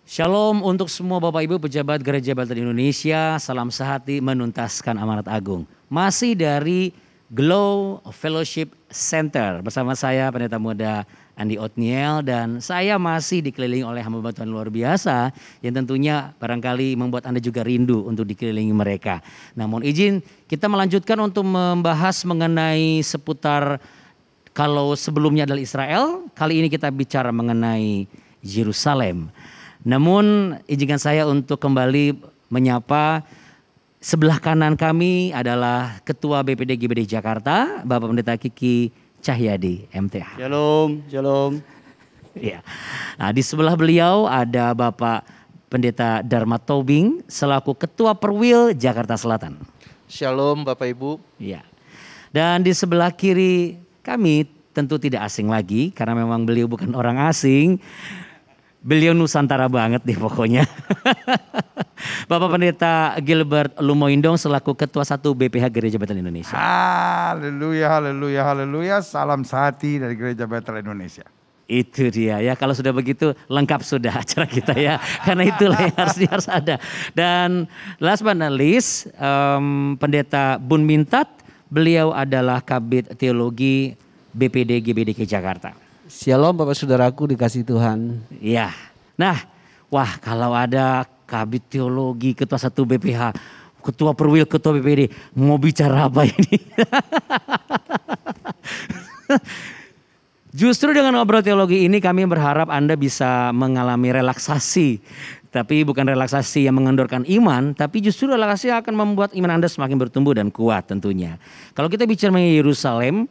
Shalom untuk semua Bapak Ibu pejabat Gereja Bethel Indonesia, salam sehati menuntaskan amanat agung. Masih dari Glow Fellowship Center bersama saya Pendeta Muda Andi Otniel, dan saya masih dikelilingi oleh hamba Tuhan luar biasa yang tentunya barangkali membuat Anda juga rindu untuk dikelilingi mereka. Namun izin kita melanjutkan untuk membahas mengenai seputar, kalau sebelumnya adalah Israel, kali ini kita bicara mengenai Yerusalem. Namun izinkan saya untuk kembali menyapa sebelah kanan kami adalah Ketua BPD GBD Jakarta, Bapak Pendeta Kiki Cahyadi, MTH. Shalom, shalom. Ya. Nah, di sebelah beliau ada Bapak Pendeta Dharma Tobing selaku Ketua Perwil Jakarta Selatan. Shalom Bapak Ibu. Ya. Dan di sebelah kiri kami tentu tidak asing lagi karena memang beliau bukan orang asing. Beliau Nusantara banget deh pokoknya. Bapak Pendeta Gilbert Lumoindong selaku Ketua 1 BPH Gereja Bethel Indonesia. Haleluya, haleluya, haleluya. Salam sehati dari Gereja Bethel Indonesia. Itu dia ya, kalau sudah begitu lengkap sudah acara kita ya. Karena itulah yang harus ada. Dan last but not least, Pendeta Bun Mintat, beliau adalah Kabid Teologi BPD GBDK Jakarta. Shalom Bapak Saudaraku dikasih Tuhan. Ya, nah, wah kalau ada Kabid Teologi, Ketua 1 BPH, Ketua Perwil, Ketua BPD, mau bicara apa ini? Justru dengan ngobrol teologi ini kami berharap Anda bisa mengalami relaksasi. Tapi bukan relaksasi yang mengendorkan iman, tapi justru relaksasi yang akan membuat iman Anda semakin bertumbuh dan kuat tentunya. Kalau kita bicara mengenai Yerusalem,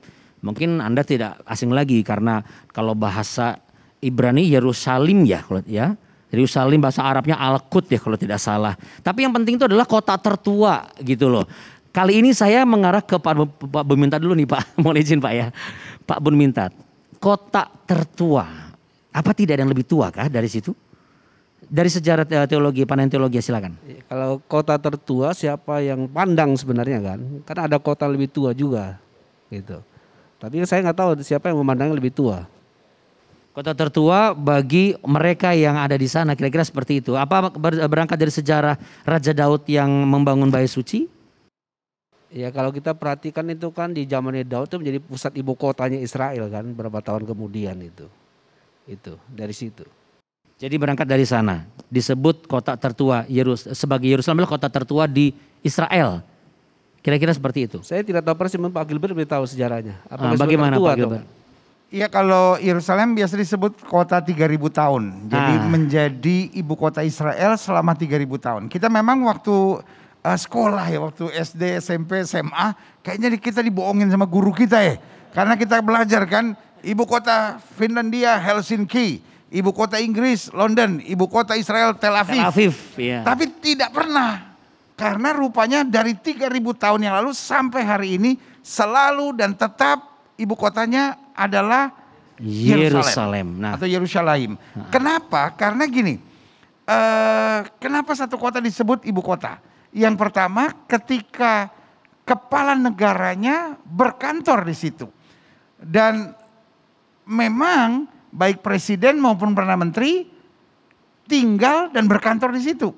mungkin Anda tidak asing lagi karena kalau bahasa Ibrani Yerusalem ya, kalau ya. Yerusalem bahasa Arabnya Al-Quds ya kalau tidak salah. Tapi yang penting itu adalah kota tertua gitu loh. Kali ini saya mengarah ke Pak Bun Mintat dulu nih Pak. Mohon izin Pak ya. Pak Bun Mintat, kota tertua. Apa tidak ada yang lebih tua kah dari situ? Dari sejarah teologi, pandangan teologi silakan. Kalau kota tertua siapa yang pandang sebenarnya kan? Kan ada kota lebih tua juga gitu. Tapi saya nggak tahu siapa yang memandangnya lebih tua. Kota tertua bagi mereka yang ada di sana kira-kira seperti itu. Apa berangkat dari sejarah Raja Daud yang membangun Bait Suci? Ya kalau kita perhatikan itu kan di zamannya Daud itu menjadi pusat ibu kotanya Israel kan berapa tahun kemudian itu. Itu dari situ. Jadi berangkat dari sana. Disebut kota tertua sebagai Yerusalem adalah kota tertua di Israel. Kira-kira seperti itu. Saya tidak tahu persis, Pak Gilbert lebih tahu sejarahnya. Bagaimana Pak Gilbert? Iya, kalau Yerusalem biasa disebut kota 3000 tahun. Jadi menjadi ibu kota Israel selama 3000 tahun. Kita memang waktu sekolah ya, waktu SD, SMP, SMA, kayaknya kita dibohongin sama guru kita ya. Karena kita belajar kan, ibu kota Finlandia Helsinki, ibu kota Inggris London, ibu kota Israel Tel Aviv. Tel Aviv ya. Tapi tidak pernah. Karena rupanya dari 3000 tahun yang lalu sampai hari ini selalu dan tetap ibu kotanya adalah Yerusalem. Nah. Atau Yerusalem. Kenapa? Karena gini, kenapa satu kota disebut ibu kota? Yang pertama ketika kepala negaranya berkantor di situ. Dan memang baik presiden maupun perdana menteri tinggal dan berkantor di situ.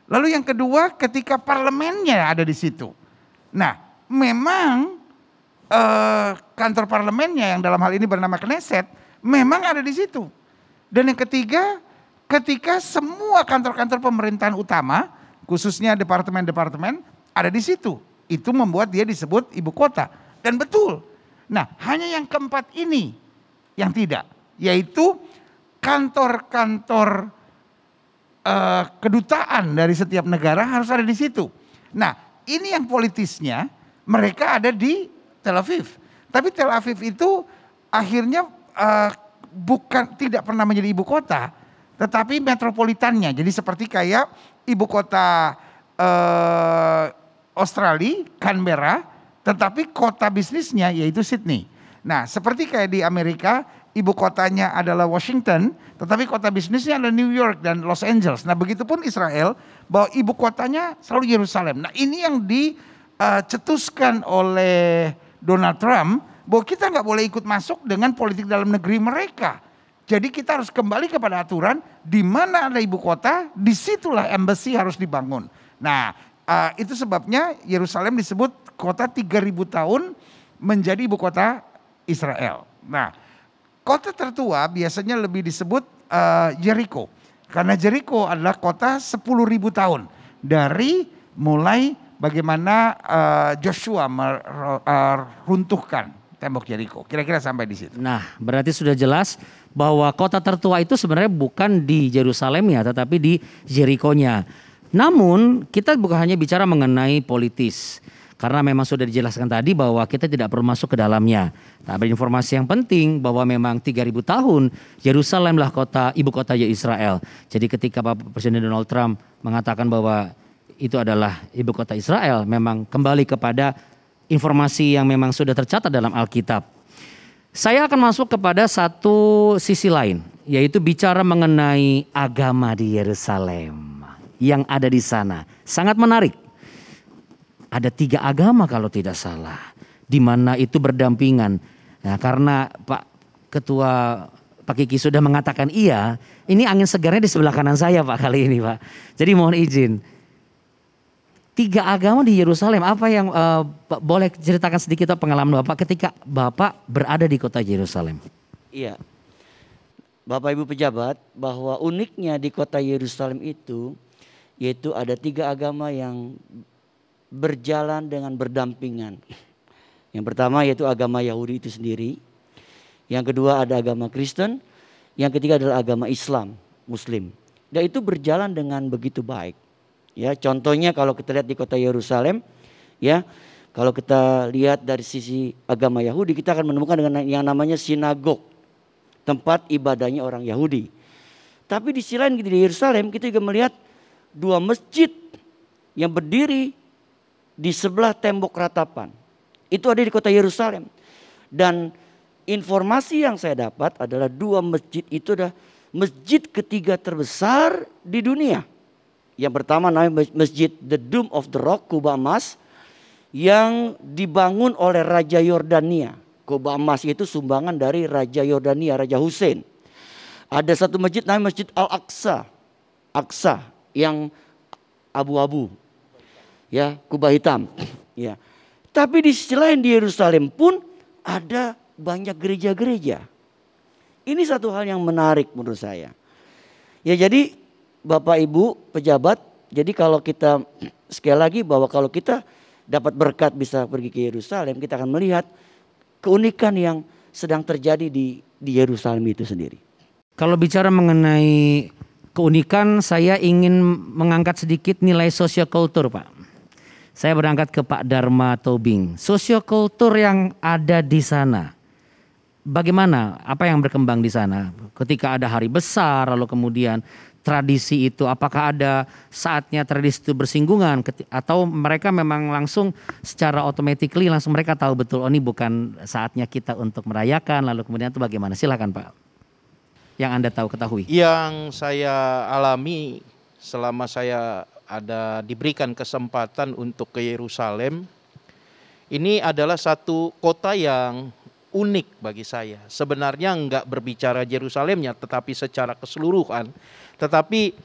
Lalu yang kedua ketika parlemennya ada di situ. Nah memang kantor parlemennya yang dalam hal ini bernama Knesset memang ada di situ. Dan yang ketiga ketika semua kantor-kantor pemerintahan utama khususnya departemen-departemen ada di situ. Itu membuat dia disebut ibu kota. Dan betul. Nah hanya yang keempat ini yang tidak. Yaitu kantor-kantor kedutaan dari setiap negara harus ada di situ. Nah, ini yang politisnya mereka ada di Tel Aviv. Tapi Tel Aviv itu akhirnya tidak pernah menjadi ibu kota, tetapi metropolitannya. Jadi seperti kayak ibu kota Australia, Canberra, tetapi kota bisnisnya yaitu Sydney. Nah, seperti kayak di Amerika, ibu kotanya adalah Washington, tetapi kota bisnisnya adalah New York dan Los Angeles. Nah begitupun Israel, bahwa ibu kotanya selalu Yerusalem. Nah ini yang dicetuskan oleh Donald Trump, bahwa kita nggak boleh ikut masuk dengan politik dalam negeri mereka. Jadi kita harus kembali kepada aturan di mana ada ibu kota, disitulah embassy harus dibangun. Nah, itu sebabnya Yerusalem disebut kota 3000 tahun menjadi ibu kota Israel. Nah, kota tertua biasanya lebih disebut Jericho. Karena Jericho adalah kota 10.000 tahun dari mulai bagaimana Joshua meruntuhkan tembok Jericho. Kira-kira sampai di situ. Nah, berarti sudah jelas bahwa kota tertua itu sebenarnya bukan di Yerusalemnya, tetapi di Jericho-nya. Namun kita bukan hanya bicara mengenai politis. Karena memang sudah dijelaskan tadi bahwa kita tidak perlu masuk ke dalamnya. Tapi informasi yang penting bahwa memang 3000 tahun Yerusalemlah ibu kota Israel. Jadi ketika Bapak Presiden Donald Trump mengatakan bahwa itu adalah ibu kota Israel, memang kembali kepada informasi yang memang sudah tercatat dalam Alkitab. Saya akan masuk kepada satu sisi lain, yaitu bicara mengenai agama di Yerusalem yang ada di sana. Sangat menarik. Ada 3 agama kalau tidak salah, di mana itu berdampingan. Nah, karena Pak Ketua Pak Kiki sudah mengatakan iya, ini angin segarnya di sebelah kanan saya Pak kali ini Pak. Jadi mohon izin. 3 agama di Yerusalem, apa yang boleh ceritakan sedikit pengalaman Bapak ketika Bapak berada di kota Yerusalem? Iya, Bapak Ibu pejabat, bahwa uniknya di kota Yerusalem itu, yaitu ada 3 agama yang berjalan dengan berdampingan. Yang pertama yaitu agama Yahudi itu sendiri. Yang kedua ada agama Kristen. Yang ketiga adalah agama Islam, Muslim. Dan itu berjalan dengan begitu baik. Ya, contohnya kalau kita lihat di kota Yerusalem, ya, kalau kita lihat dari sisi agama Yahudi, kita akan menemukan dengan yang namanya sinagog, tempat ibadahnya orang Yahudi. Tapi di sisi lain di Yerusalem kita juga melihat 2 masjid yang berdiri di sebelah tembok ratapan. Itu ada di kota Yerusalem. Dan informasi yang saya dapat adalah 2 masjid itu adalah masjid ketiga terbesar di dunia. Yang pertama namanya Masjid The Dome of the Rock, Kubah Emas, yang dibangun oleh Raja Yordania. Kubah Emas itu sumbangan dari Raja Yordania, Raja Hussein. Ada satu masjid namanya Masjid Al-Aqsa. Aqsa yang abu-abu. Ya, kubah hitam. Ya. Tapi di sisi lain di Yerusalem pun ada banyak gereja-gereja. Ini satu hal yang menarik menurut saya. Ya, jadi Bapak Ibu pejabat, jadi kalau kita sekali lagi bahwa kalau kita dapat berkat bisa pergi ke Yerusalem, kita akan melihat keunikan yang sedang terjadi di Yerusalem itu sendiri. Kalau bicara mengenai keunikan, saya ingin mengangkat sedikit nilai sosiokultur Pak. Saya berangkat ke Pak Dharma Tobing. Sosiokultur yang ada di sana, bagaimana? Apa yang berkembang di sana? Ketika ada hari besar, lalu kemudian tradisi itu, apakah ada saatnya tradisi itu bersinggungan? Atau mereka memang langsung secara automatically langsung mereka tahu betul, oh ini bukan saatnya kita untuk merayakan, lalu kemudian itu bagaimana? Silakan Pak. Yang Anda ketahui. Yang saya alami selama saya diberikan kesempatan untuk ke Yerusalem, ini adalah satu kota yang unik bagi saya. Sebenarnya enggak berbicara Yerusalemnya, tetapi secara keseluruhan. Tetapi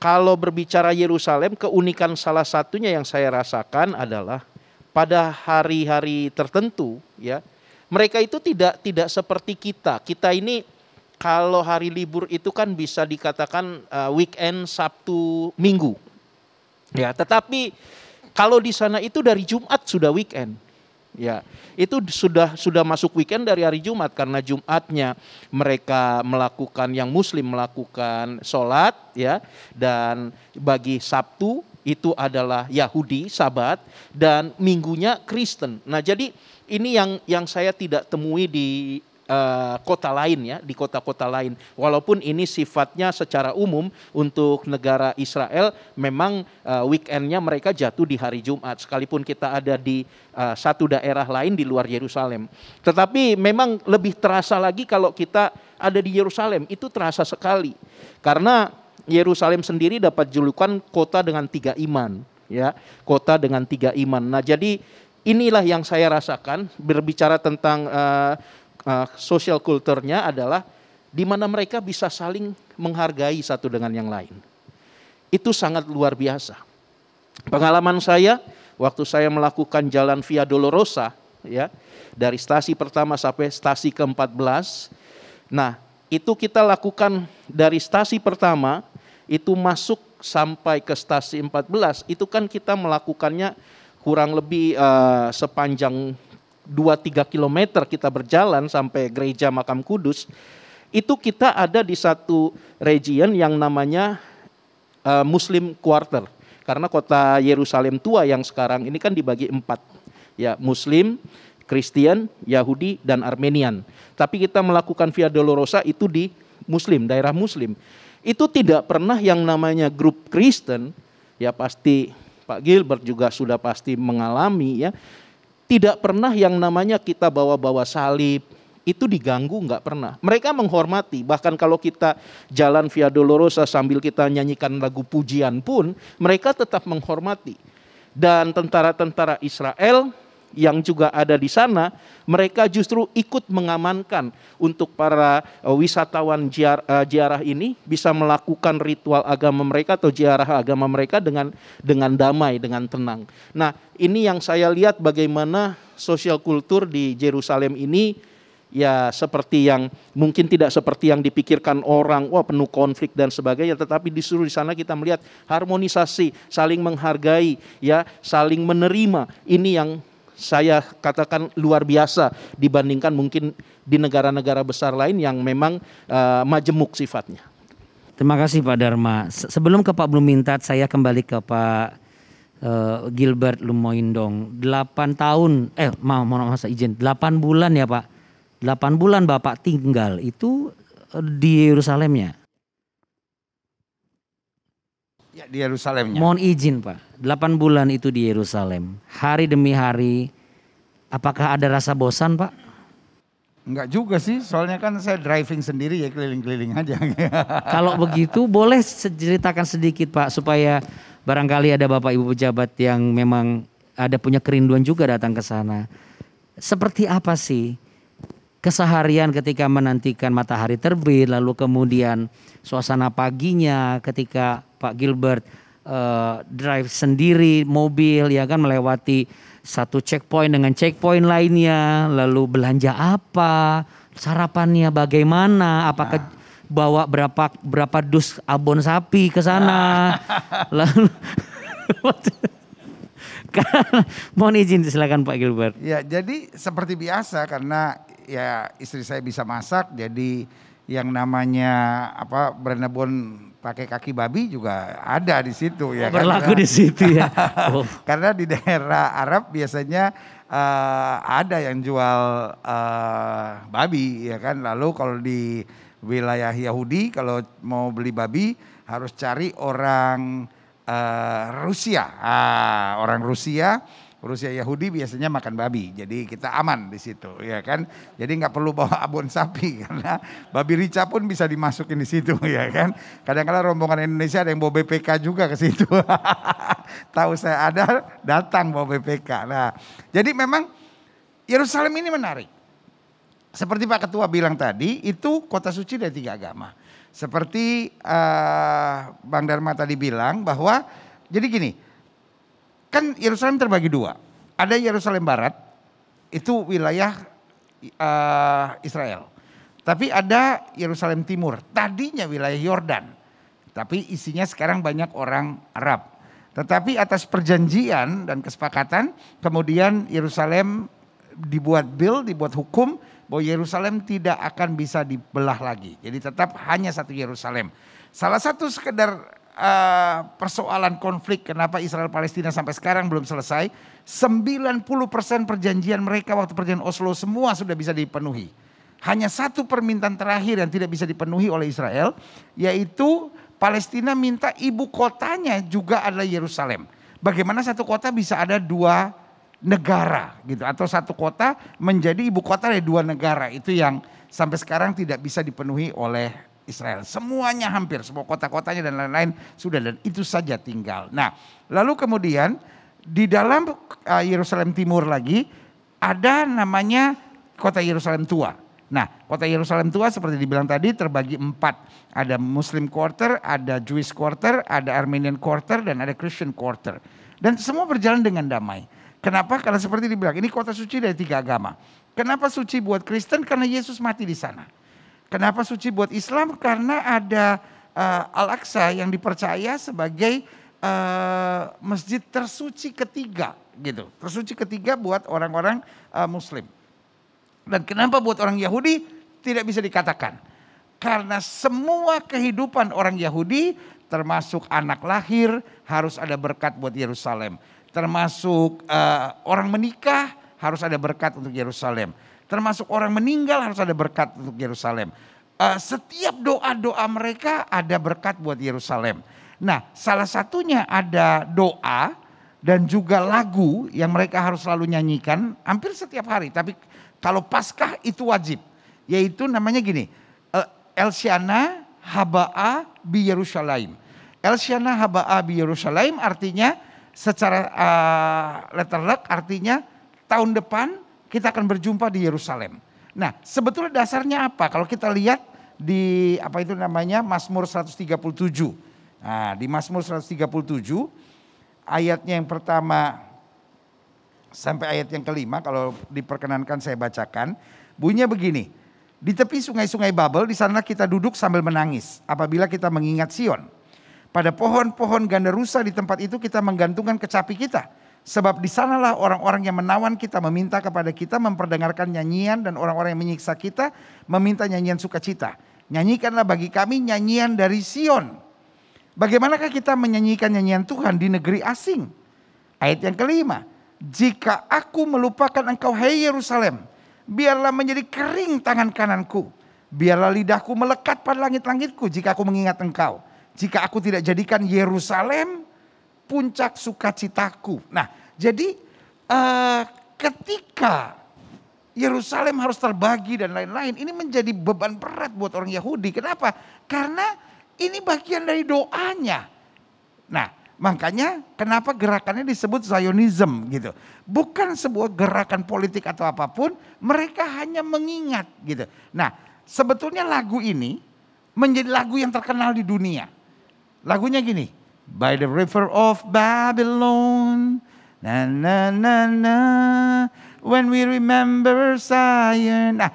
kalau berbicara Yerusalem, keunikan salah satunya yang saya rasakan adalah pada hari-hari tertentu, ya, mereka itu tidak seperti kita. Kita ini kalau hari libur itu kan bisa dikatakan weekend Sabtu Minggu. Ya, tetapi kalau di sana itu dari Jumat sudah weekend. Ya, itu sudah masuk weekend dari hari Jumat karena Jumatnya mereka melakukan, yang Muslim melakukan sholat, ya, dan bagi Sabtu itu adalah Yahudi Sabat dan Minggunya Kristen. Nah, jadi ini yang saya tidak temui di kota lain, ya, di kota-kota lain. Walaupun ini sifatnya secara umum untuk negara Israel, memang weekendnya mereka jatuh di hari Jumat, sekalipun kita ada di satu daerah lain di luar Yerusalem. Tetapi memang lebih terasa lagi kalau kita ada di Yerusalem, itu terasa sekali. Karena Yerusalem sendiri dapat julukan kota dengan 3 iman, ya, kota dengan 3 iman. Nah, jadi inilah yang saya rasakan berbicara tentang sosial kulturnya adalah di mana mereka bisa saling menghargai satu dengan yang lain. Itu sangat luar biasa. Pengalaman saya waktu saya melakukan jalan Via Dolorosa, ya, dari stasi pertama sampai stasi ke-14. Nah, itu kita lakukan dari stasi pertama itu masuk sampai ke stasi 14, itu kan kita melakukannya kurang lebih sepanjang 2-3 kilometer kita berjalan sampai gereja Makam Kudus. Itu kita ada di satu region yang namanya Muslim Quarter. Karena kota Yerusalem tua yang sekarang ini kan dibagi 4. Ya, Muslim, Kristen, Yahudi, dan Armenian. Tapi kita melakukan Via Dolorosa itu di Muslim, daerah Muslim. Itu tidak pernah yang namanya grup Kristen, ya pasti Pak Gilbert juga sudah pasti mengalami ya. Tidak pernah yang namanya kita bawa-bawa salib, itu diganggu, nggak pernah. Mereka menghormati, bahkan kalau kita jalan Via Dolorosa sambil kita nyanyikan lagu pujian pun, mereka tetap menghormati. Dan tentara-tentara Israel yang juga ada di sana, mereka justru ikut mengamankan untuk para wisatawan ziarah ini bisa melakukan ritual agama mereka atau ziarah agama mereka dengan damai, dengan tenang. Nah, ini yang saya lihat bagaimana sosial kultur di Yerusalem ini ya seperti yang mungkin tidak seperti yang dipikirkan orang, wah penuh konflik dan sebagainya, tetapi disuruh di sana kita melihat harmonisasi, saling menghargai, ya, saling menerima. Ini yang saya katakan luar biasa dibandingkan mungkin di negara-negara besar lain yang memang majemuk sifatnya. Terima kasih Pak Dharma. Sebelum ke Pak Blumintat, saya kembali ke Pak Gilbert Lumoindong. 8 tahun, mohon izin, 8 bulan ya Pak. 8 bulan Bapak tinggal itu di Yerusalemnya. Ya, di Yerusalemnya. Mohon izin Pak, 8 bulan itu di Yerusalem. Hari demi hari, apakah ada rasa bosan Pak? Enggak juga sih, soalnya kan saya driving sendiri ya, keliling-keliling aja. Kalau begitu boleh ceritakan sedikit Pak, supaya barangkali ada Bapak Ibu pejabat yang memang ada punya kerinduan juga datang ke sana. Seperti apa sih keseharian ketika menantikan matahari terbit, lalu kemudian suasana paginya ketika Pak Gilbert drive sendiri mobil ya kan, melewati satu checkpoint dengan checkpoint lainnya, lalu belanja apa, sarapannya bagaimana, apakah bawa berapa dus abon sapi ke sana, lalu mohon izin silakan Pak Gilbert. Ya, jadi seperti biasa karena ya istri saya bisa masak, jadi yang namanya berenabon pakai kaki babi juga ada di situ ya. Berlaku di situ ya. Oh. Karena di daerah Arab biasanya ada yang jual babi ya kan. Lalu kalau di wilayah Yahudi kalau mau beli babi harus cari orang Rusia. Orang Rusia Yahudi biasanya makan babi, jadi kita aman di situ, ya kan. Jadi nggak perlu bawa abon sapi karena babi rica pun bisa dimasukin di situ, ya kan. Kadang-kadang rombongan Indonesia ada yang bawa BPK juga ke situ. Tahu saya ada, datang bawa BPK. Nah, jadi memang Yerusalem ini menarik. Seperti Pak Ketua bilang tadi, itu kota suci dari 3 agama. Seperti Bang Dharma tadi bilang bahwa jadi gini. Kan Yerusalem terbagi 2. Ada Yerusalem Barat, itu wilayah Israel. Tapi ada Yerusalem Timur, tadinya wilayah Yordan. Tapi isinya sekarang banyak orang Arab. Tetapi atas perjanjian dan kesepakatan, kemudian Yerusalem dibuat hukum bahwa Yerusalem tidak akan bisa dibelah lagi. Jadi tetap hanya satu Yerusalem. Salah satu sekedar persoalan konflik kenapa Israel Palestina sampai sekarang belum selesai, 90% perjanjian mereka waktu perjanjian Oslo semua sudah bisa dipenuhi. Hanya satu permintaan terakhir yang tidak bisa dipenuhi oleh Israel, yaitu Palestina minta ibu kotanya juga adalah Yerusalem. Bagaimana satu kota bisa ada 2 negara gitu, atau satu kota menjadi ibu kota dari 2 negara, itu yang sampai sekarang tidak bisa dipenuhi oleh Israel. Semuanya hampir, semua kota-kotanya dan lain-lain sudah, dan itu saja tinggal. Nah, lalu kemudian di dalam Yerusalem Timur lagi ada namanya kota Yerusalem Tua. Nah, kota Yerusalem tua seperti dibilang tadi terbagi 4. Ada Muslim Quarter, ada Jewish Quarter, ada Armenian Quarter, dan ada Christian Quarter. Dan semua berjalan dengan damai. Kenapa? Karena seperti dibilang, ini kota suci dari 3 agama. Kenapa suci buat Kristen? Karena Yesus mati di sana. Kenapa suci buat Islam? Karena ada Al-Aqsa yang dipercaya sebagai masjid tersuci ketiga gitu. Tersuci ketiga buat orang-orang Muslim. Dan kenapa buat orang Yahudi tidak bisa dikatakan? Karena semua kehidupan orang Yahudi termasuk anak lahir harus ada berkat buat Yerusalem. Termasuk orang menikah harus ada berkat untuk Yerusalem. Termasuk orang meninggal harus ada berkat untuk Yerusalem. Setiap doa-doa mereka ada berkat buat Yerusalem. Nah, salah satunya ada doa dan juga lagu yang mereka harus selalu nyanyikan hampir setiap hari. Tapi kalau Paskah itu wajib, yaitu namanya gini, Elshana Haba'a bi Yerusalem. Elshana Haba'a bi Yerusalem artinya secara letterlek artinya tahun depan kita akan berjumpa di Yerusalem. Nah, sebetulnya dasarnya apa? Kalau kita lihat di Mazmur 137. Nah, di Mazmur 137 ayatnya yang pertama sampai ayat yang kelima, kalau diperkenankan saya bacakan. Bunyinya begini, di tepi sungai-sungai Babel, di sana kita duduk sambil menangis apabila kita mengingat Sion. Pada pohon-pohon ganda rusa di tempat itu kita menggantungkan kecapi kita. Sebab di sanalah orang-orang yang menawan kita meminta kepada kita memperdengarkan nyanyian, dan orang-orang yang menyiksa kita meminta nyanyian sukacita. Nyanyikanlah bagi kami nyanyian dari Sion. Bagaimanakah kita menyanyikan nyanyian Tuhan di negeri asing? Ayat yang kelima. Jika aku melupakan engkau, hai Yerusalem, biarlah menjadi kering tangan kananku. Biarlah lidahku melekat pada langit-langitku jika aku mengingat engkau. Jika aku tidak jadikan Yerusalem puncak sukacitaku. Nah, jadi ketika Yerusalem harus terbagi dan lain-lain, ini menjadi beban berat buat orang Yahudi. Kenapa? Karena ini bagian dari doanya. Nah, makanya kenapa gerakannya disebut Zionism gitu. Bukan sebuah gerakan politik atau apapun, mereka hanya mengingat gitu. Nah, sebetulnya lagu ini menjadi lagu yang terkenal di dunia. Lagunya gini, by the river of Babylon, na na na na, when we remember Zion. Nah,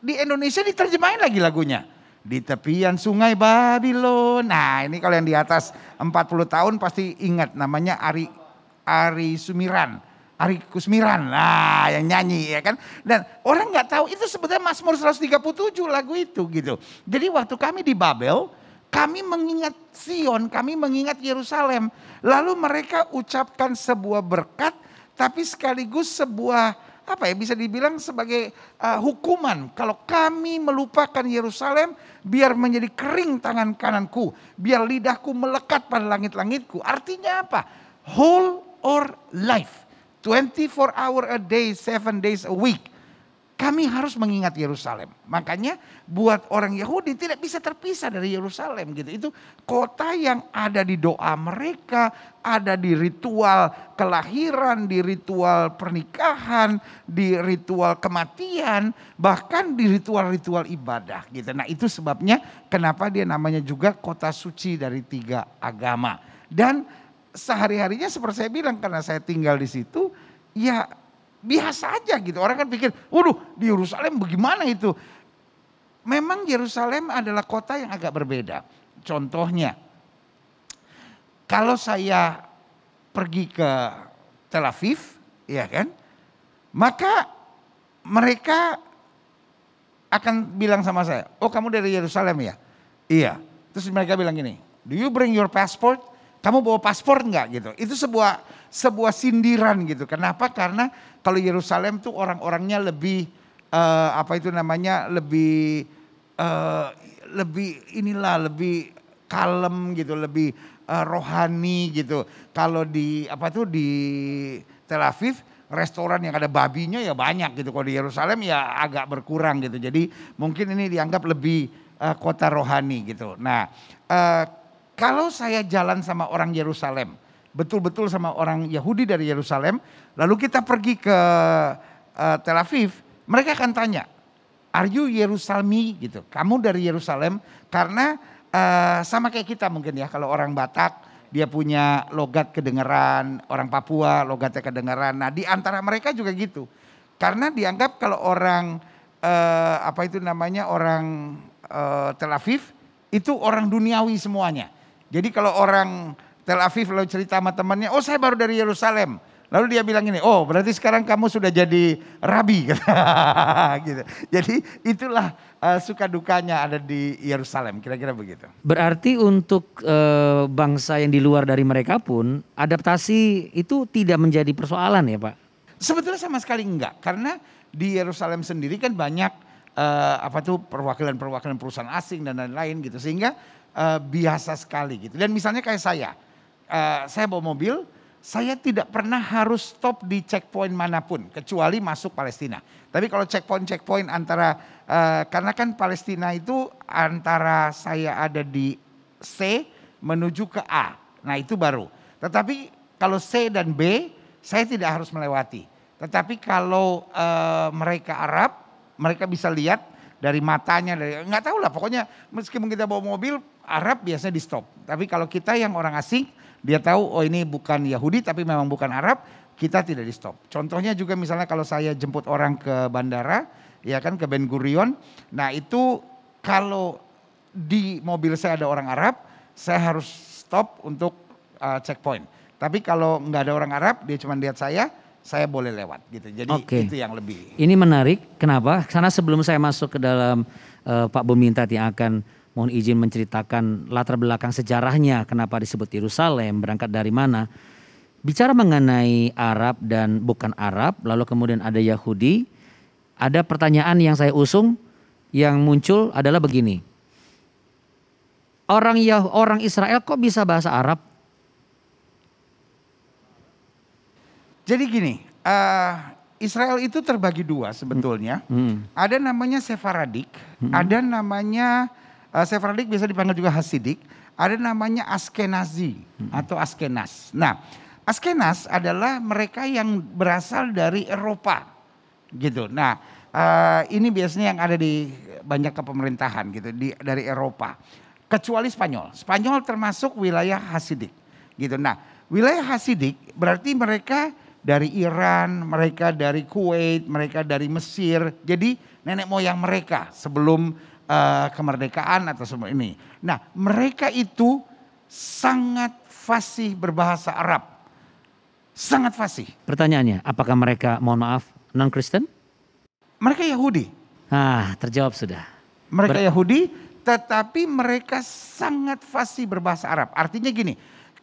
di Indonesia diterjemahin lagi lagunya. Di tepian sungai Babylon. Nah, ini kalau yang di atas 40 tahun pasti ingat namanya Ari Sumiran. Ari Kusmiran. Nah, yang nyanyi ya kan. Dan orang nggak tahu itu sebetulnya Mazmur 137 lagu itu gitu. Jadi waktu kami di Babel, kami mengingat Sion, kami mengingat Yerusalem. Lalu mereka ucapkan sebuah berkat, tapi sekaligus sebuah bisa dibilang sebagai hukuman. Kalau kami melupakan Yerusalem, biar menjadi kering tangan kananku, biar lidahku melekat pada langit-langitku. Artinya apa? Whole or life, 24 hour a day, 7 days a week. Kami harus mengingat Yerusalem. Makanya buat orang Yahudi tidak bisa terpisah dari Yerusalem gitu. Itu kota yang ada di doa mereka, ada di ritual kelahiran, di ritual pernikahan, di ritual kematian, bahkan di ritual-ritual ibadah gitu. Nah, itu sebabnya kenapa dia namanya juga kota suci dari 3 agama. Dan sehari-harinya seperti saya bilang, karena saya tinggal di situ, ya biasa aja gitu. Orang kan pikir, waduh di Yerusalem bagaimana itu? Memang Yerusalem adalah kota yang agak berbeda. Contohnya, kalau saya pergi ke Tel Aviv, ya kan, maka mereka akan bilang sama saya, oh kamu dari Yerusalem ya? Iya. Terus mereka bilang gini, do you bring your passport? Kamu bawa paspor enggak gitu? Itu sebuah sindiran gitu. Kenapa? Karena kalau Yerusalem tuh orang-orangnya lebih lebih kalem gitu, lebih rohani gitu. Kalau di di Tel Aviv restoran yang ada babinya ya banyak gitu. Kalau di Yerusalem ya agak berkurang gitu. Jadi mungkin ini dianggap lebih kota rohani gitu. Nah, kalau saya jalan sama orang Yerusalem, betul-betul sama orang Yahudi dari Yerusalem, lalu kita pergi ke Tel Aviv, mereka akan tanya, are you Yerusalemi gitu. Kamu dari Yerusalem karena sama kayak kita mungkin ya. Kalau orang Batak dia punya logat kedengaran, orang Papua logatnya kedengaran. Nah di antara mereka juga gitu. Karena dianggap kalau orang orang Tel Aviv itu orang duniawi semuanya. Jadi kalau orang Tel Aviv lalu cerita sama temannya, oh saya baru dari Yerusalem. Lalu dia bilang ini, oh berarti sekarang kamu sudah jadi rabi. Gitu. Jadi itulah suka dukanya ada di Yerusalem, kira-kira begitu. Berarti untuk bangsa yang di luar dari mereka pun adaptasi itu tidak menjadi persoalan ya Pak? Sebetulnya sama sekali enggak, karena di Yerusalem sendiri kan banyak perwakilan-perwakilan perusahaan asing dan lain-lain gitu, sehingga biasa sekali gitu. Dan misalnya kayak saya bawa mobil, saya tidak pernah harus stop di checkpoint manapun kecuali masuk Palestina. Tapi kalau checkpoint antara karena kan Palestina itu antara saya ada di C menuju ke A, nah itu baru. Tetapi kalau C dan B saya tidak harus melewati. Tetapi kalau mereka Arab, mereka bisa lihat dari matanya, nggak tahu lah pokoknya meskipun kita bawa mobil Arab biasanya di stop. Tapi kalau kita yang orang asing dia tahu oh ini bukan Yahudi tapi memang bukan Arab, kita tidak di stop. Contohnya juga misalnya kalau saya jemput orang ke bandara, ya kan ke Ben Gurion. Nah itu kalau di mobil saya ada orang Arab, saya harus stop untuk checkpoint. Tapi kalau nggak ada orang Arab, dia cuma lihat saya boleh lewat gitu. Jadi itu yang lebih. Ini menarik, kenapa? Karena sebelum saya masuk ke dalam Pak Bumintat yang akan mohon izin menceritakan latar belakang sejarahnya, kenapa disebut Yerusalem, berangkat dari mana. Bicara mengenai Arab dan bukan Arab, lalu kemudian ada Yahudi, ada pertanyaan yang saya usung yang muncul adalah begini. Orang Israel kok bisa bahasa Arab? Jadi gini, Israel itu terbagi dua sebetulnya. Ada namanya Sephardic, ada namanya Sephardic bisa dipanggil juga Hasidik, ada namanya Askenazi atau Askenas. Nah, Askenas adalah mereka yang berasal dari Eropa, gitu. Nah, ini biasanya yang ada di banyak kepemerintahan gitu dari Eropa, kecuali Spanyol. Spanyol termasuk wilayah Hasidik, gitu. Nah, wilayah Hasidik berarti mereka dari Iran, mereka dari Kuwait, mereka dari Mesir. Jadi nenek moyang mereka sebelum kemerdekaan atau sebelum ini. Nah mereka itu sangat fasih berbahasa Arab. Sangat fasih. Pertanyaannya, apakah mereka mohon maaf non-Kristen? Mereka Yahudi. Terjawab sudah. Mereka Yahudi tetapi mereka sangat fasih berbahasa Arab. Artinya gini,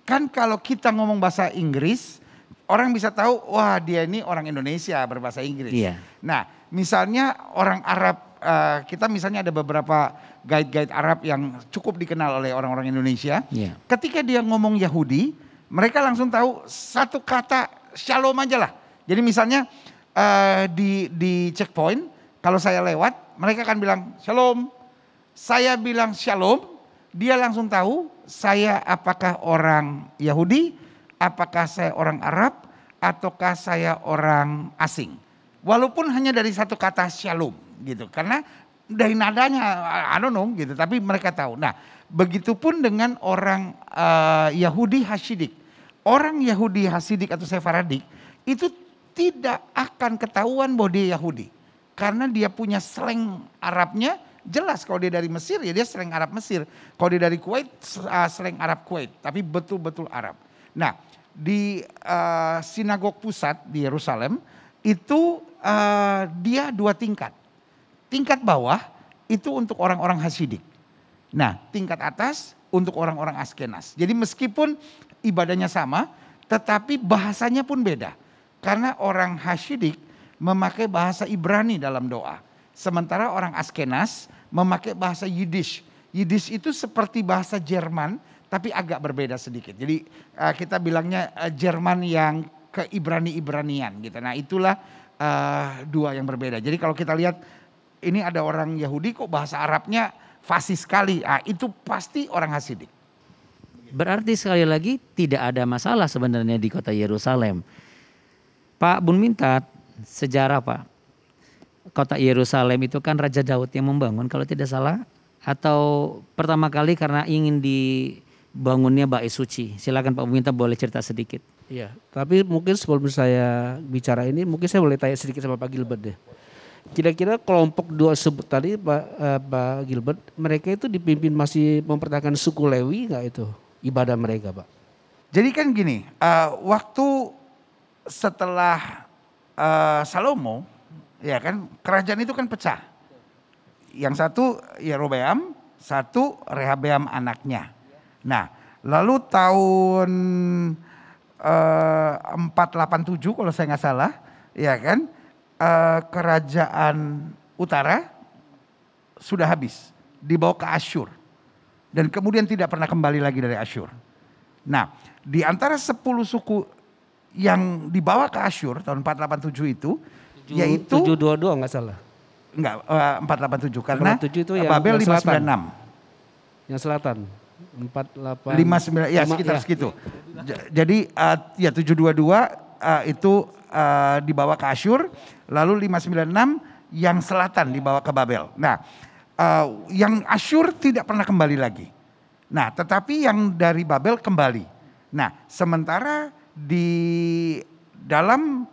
kan kalau kita ngomong bahasa Inggris, orang bisa tahu, wah dia ini orang Indonesia berbahasa Inggris. Iya. Nah misalnya orang Arab, kita misalnya ada beberapa guide-guide Arab yang cukup dikenal oleh orang-orang Indonesia. Iya. Ketika dia ngomong Yahudi, mereka langsung tahu satu kata shalom aja lah. Jadi misalnya di checkpoint, kalau saya lewat, mereka akan bilang shalom. Saya bilang shalom, dia langsung tahu saya apakah orang Yahudi, apakah saya orang Arab, ataukah saya orang asing. Walaupun hanya dari satu kata shalom gitu. Karena dari nadanya I don't know gitu, tapi mereka tahu. Nah, begitupun dengan orang Yahudi Hasidik. Orang Yahudi Hasidik atau Sephardic itu tidak akan ketahuan bahwa dia Yahudi. Karena dia punya slang Arabnya jelas, kalau dia dari Mesir ya dia slang Arab Mesir. Kalau dia dari Kuwait slang Arab Kuwait, tapi betul-betul Arab. Nah, di sinagog pusat di Yerusalem itu dia dua tingkat. Tingkat bawah itu untuk orang-orang Hasidik. Nah, tingkat atas untuk orang-orang Askenas. Jadi meskipun ibadahnya sama, tetapi bahasanya pun beda. Karena orang Hasidik memakai bahasa Ibrani dalam doa. Sementara orang Askenas memakai bahasa Yiddish. Yiddish itu seperti bahasa Jerman, tapi agak berbeda sedikit. Jadi kita bilangnya Jerman yang ke Ibrani-Ibranian gitu. Nah itulah dua yang berbeda. Jadi kalau kita lihat ini ada orang Yahudi kok bahasa Arabnya fasih sekali. Itu pasti orang Hasidik. Berarti sekali lagi tidak ada masalah sebenarnya di kota Yerusalem. Pak Bumintat, sejarah Pak. kota Yerusalem itu kan Raja Daud yang membangun kalau tidak salah, atau pertama kali karena ingin dibangunnya bait suci. Silakan Pak Peminta boleh cerita sedikit. Iya, tapi mungkin sebelum saya bicara ini, mungkin saya boleh tanya sedikit sama Pak Gilbert deh. Kira-kira kelompok 2 sebut tadi Pak Gilbert, mereka itu dipimpin masih mempertahankan suku Lewi nggak itu ibadah mereka, Pak? Jadi kan gini, waktu setelah Salomo, ya kan kerajaan itu kan pecah. Yang satu Yerobeam, satu Rehabeam anaknya. Nah, lalu tahun 487 kalau saya nggak salah, ya kan, kerajaan utara sudah habis, dibawa ke Asyur. Dan kemudian tidak pernah kembali lagi dari Asyur. Nah, di antara 10 suku yang dibawa ke Asyur tahun 487 itu, yaitu 722 nggak salah. Enggak, 487 karena 487 itu yang Babel yang selatan. 596. Yang selatan. 48 59 ya sekitar segitu. Jadi ya 722 itu dibawa ke Asyur, lalu 596 yang selatan dibawa ke Babel. Nah, yang Asyur tidak pernah kembali lagi. Nah, tetapi yang dari Babel kembali. Nah, sementara di dalam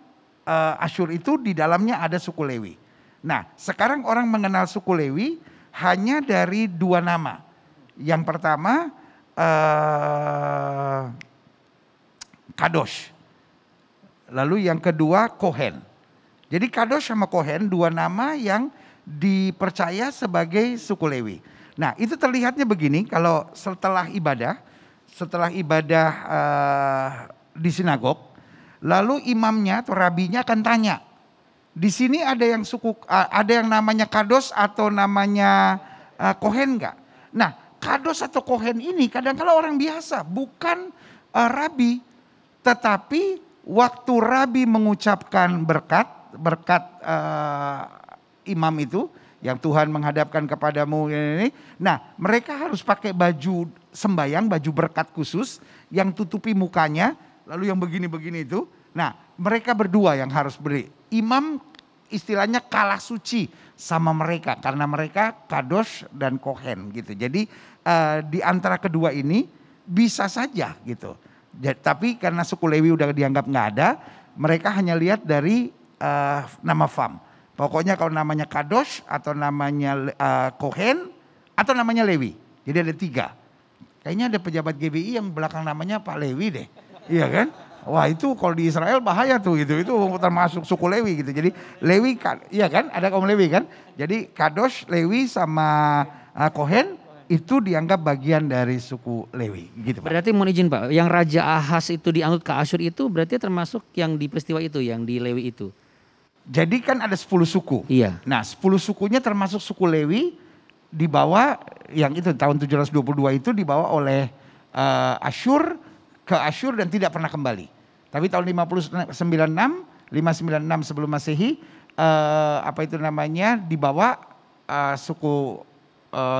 Asyur itu di dalamnya ada suku Lewi. Nah, sekarang orang mengenal suku Lewi hanya dari 2 nama. Yang pertama Kadosh. Lalu yang kedua Kohen. Jadi Kadosh sama Kohen 2 nama yang dipercaya sebagai suku Lewi. Nah, itu terlihatnya begini, kalau setelah ibadah di sinagog, lalu imamnya atau rabinya akan tanya, di sini ada yang namanya Kadosh atau namanya Kohen enggak? Nah, Kadosh atau Kohen ini kadang-kala orang biasa, bukan rabi. Tetapi waktu rabi mengucapkan berkat imam itu yang Tuhan menghadapkan kepadamu ini. Nah, mereka harus pakai baju sembayang, baju berkat khusus yang tutupi mukanya, lalu yang begini-begini itu. Nah, mereka berdua yang harus beri. Imam istilahnya kalah suci sama mereka karena mereka Kadosh dan Kohen gitu. Jadi di antara kedua ini bisa saja gitu. Tapi karena suku Lewi udah dianggap nggak ada, mereka hanya lihat dari nama Fam. Pokoknya kalau namanya Kadosh atau namanya Kohen atau namanya Lewi. Jadi ada 3. Kayaknya ada pejabat GBI yang belakang namanya Pak Lewi deh. Iya kan? Wah, itu kalau di Israel bahaya tuh gitu. Itu termasuk suku Lewi gitu. Jadi Lewi iya kan? Ada kaum Lewi kan? Jadi Kadosh, Lewi sama Kohen itu dianggap bagian dari suku Lewi gitu, Pak. Berarti mohon izin Pak, yang Raja Ahas itu diangkut ke Asyur itu berarti termasuk yang di peristiwa itu, yang di Lewi itu. Jadi kan ada 10 suku. Iya. Nah, 10 sukunya termasuk suku Lewi dibawa yang itu tahun 722 itu dibawa oleh Asyur ke Asyur dan tidak pernah kembali. Tapi tahun 596 sebelum Masehi dibawa suku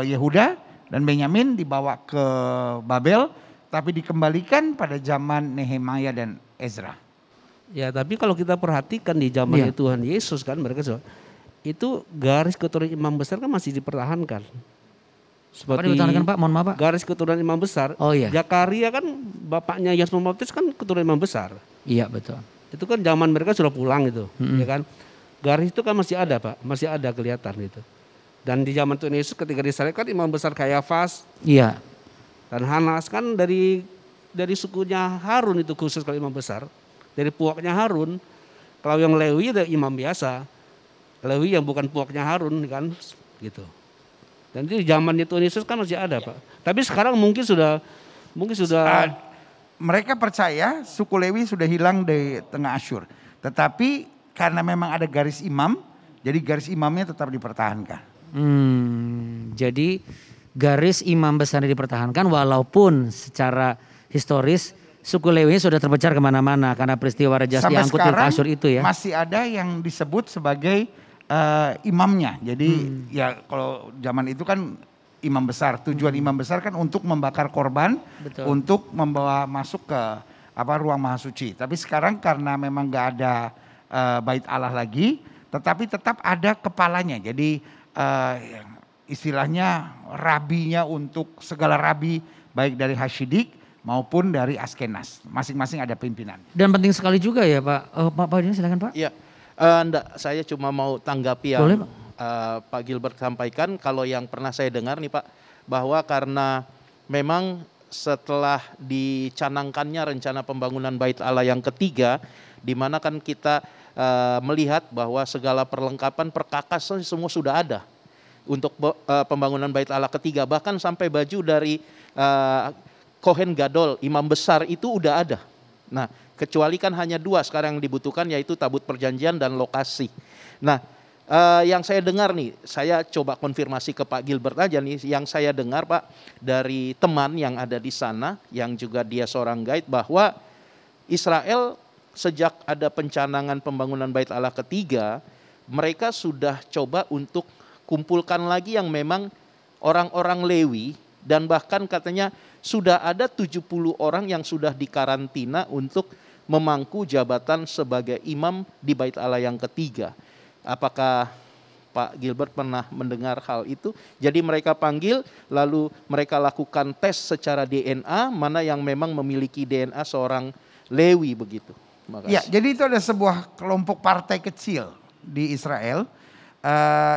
Yehuda dan Benyamin dibawa ke Babel, tapi dikembalikan pada zaman Nehemia dan Ezra. Ya, tapi kalau kita perhatikan di zamannya Tuhan Yesus kan mereka itu garis keturunan imam besar kan masih dipertahankan. Seperti dipertahankan Pak, mohon maaf Pak. Garis keturunan imam besar. Oh iya. Zakaria kan bapaknya Yohanes Pembaptis kan keturunan imam besar. Iya betul. Itu kan zaman mereka sudah pulang itu, ya kan. Garis itu kan masih ada Pak, masih ada kelihatan itu. Dan di zaman Tuhan Yesus ketika disalib kan imam besar Kayafas. Iya. Dan Hanas kan dari sukunya Harun itu khusus kalau imam besar. Dari puaknya Harun. Kalau yang Lewi itu imam biasa. Lewi yang bukan puaknya Harun kan gitu. Dan di zamannya Tuhan Yesus kan masih ada Pak. Tapi sekarang mungkin sudah mereka percaya suku Lewi sudah hilang dari tengah Asyur. Tetapi karena memang ada garis imam, jadi garis imamnya tetap dipertahankan. Jadi garis imam besar dipertahankan walaupun secara historis suku Lewi sudah terpencar kemana-mana karena peristiwa Raja diangkut ke Asyur itu ya. Masih ada yang disebut sebagai imamnya. Jadi ya kalau zaman itu kan imam besar. Tujuan imam besar kan untuk membakar korban, untuk membawa masuk ke ruang maha suci. Tapi sekarang karena memang nggak ada bait Allah lagi, tetapi tetap ada kepalanya. Jadi istilahnya rabinya untuk segala rabi, baik dari Hasidik maupun dari Askenas. Masing-masing ada pimpinan. Dan penting sekali juga ya Pak. Pak Dini silakan Pak. Ya, saya cuma mau tanggapi yang Boleh, Pak. Pak Gilbert sampaikan. Kalau yang pernah saya dengar nih Pak, bahwa karena memang setelah dicanangkannya rencana pembangunan Bait Allah yang ketiga, di mana kan kita melihat bahwa segala perlengkapan perkakas semua sudah ada untuk pembangunan Bait Allah ketiga, bahkan sampai baju dari Kohen Gadol, imam besar itu udah ada. Nah, kecuali kan hanya 2 sekarang yang dibutuhkan, yaitu tabut perjanjian dan lokasi. Nah, yang saya dengar nih, saya coba konfirmasi ke Pak Gilbert aja nih, yang saya dengar Pak dari teman yang ada di sana, yang juga dia seorang guide, bahwa Israel sejak ada pencanangan pembangunan Bait Allah ketiga, mereka sudah coba untuk kumpulkan lagi yang memang orang-orang Lewi, dan bahkan katanya sudah ada 70 orang yang sudah dikarantina untuk memangku jabatan sebagai imam di Bait Allah yang ketiga. Apakah Pak Gilbert pernah mendengar hal itu? Jadi mereka panggil, lalu mereka lakukan tes secara DNA, mana yang memang memiliki DNA seorang Lewi begitu. Makasih. Ya, jadi itu ada sebuah kelompok partai kecil di Israel.